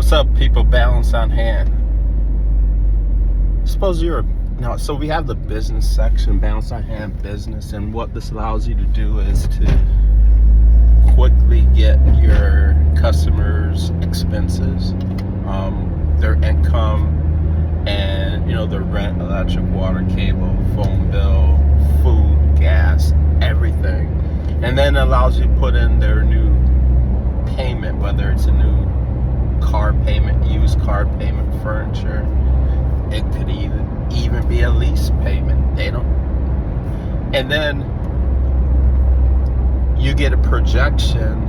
What's up, people? Balance on hand. Suppose you're now. So we have the business section, balance on hand business, and what this allows you to do is to quickly get your customers' expenses, their income, and their rent, electric, water, cable, phone bill, food, gas, everything, and then allows you to put in their new payment, whether it's a new car payment, used car payment, furniture. It could even be a lease payment. And then you get a projection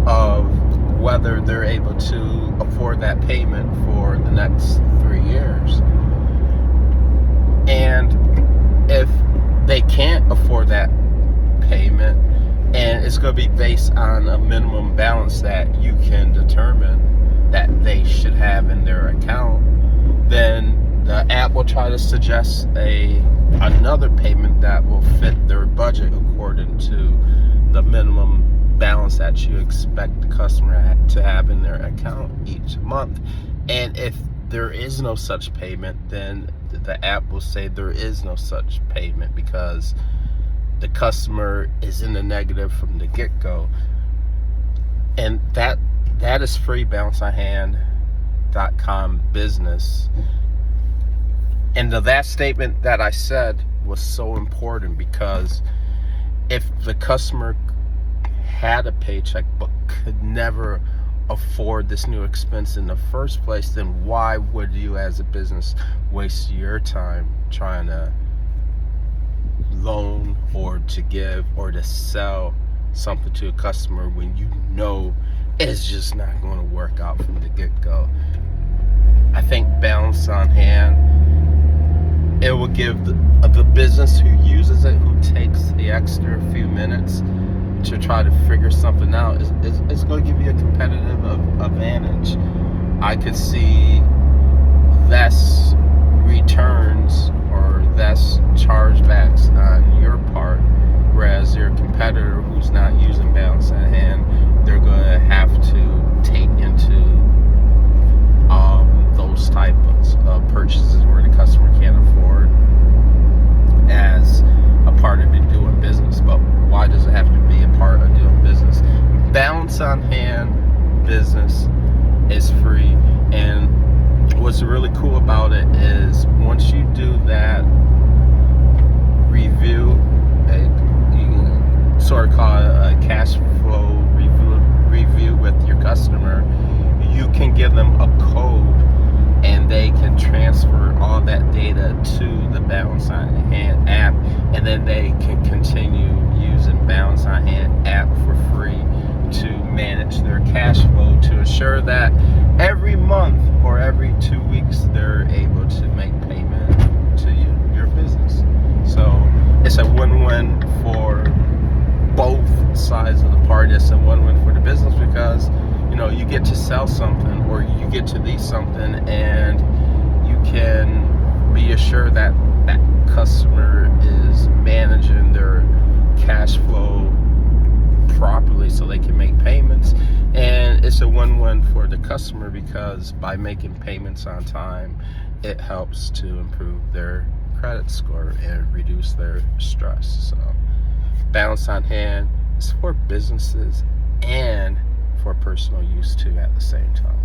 of whether they're able to afford that payment for the next 3 years. And if they can't afford that payment, and it's going to be based on a minimum balance that you can determine that they should have in their account, then the app will try to suggest another payment that will fit their budget according to the minimum balance that you expect the customer to have in their account each month. And if there is no such payment, then the app will say there is no such payment because the customer is in the negative from the get-go. And that is free, balanceonhand.com business. And the last statement that I said was so important, because if the customer had a paycheck but could never afford this new expense in the first place, then why would you as a business waste your time trying to loan or to give or to sell something to a customer when you know it's just not going to work out from the get-go? I think balance on hand, it will give the business who uses it, who takes the extra few minutes to try to figure something out, it's going to give you a competitive advantage. I could see less returns or less chargebacks on your part, whereas your competitor who's not using balance on hand, they're going to have to take into those types of purchases where the customer can't afford as a part of doing business. But why does it have to be a part of doing business? Balance on hand business is free, and what's really cool about it is once you do that review, you can sort of call it a cash flow review with your customer, you can give them a code and they can transfer all that data to the Balance on Hand app, and then they can continue using Balance on Hand app for free to manage their cash flow, to ensure that every month or every 2 weeks they're able to make payment to your business. So it's a win-win for both sides of the party. It's a win-win for the business because you get to sell something or you get to lease something, and you can be assured that that customer is managing their cash flow properly so they can make payments. And it's a win-win for the customer because by making payments on time, it helps to improve their credit score and reduce their stress. So Balance on Hand is for businesses and for personal use too at the same time.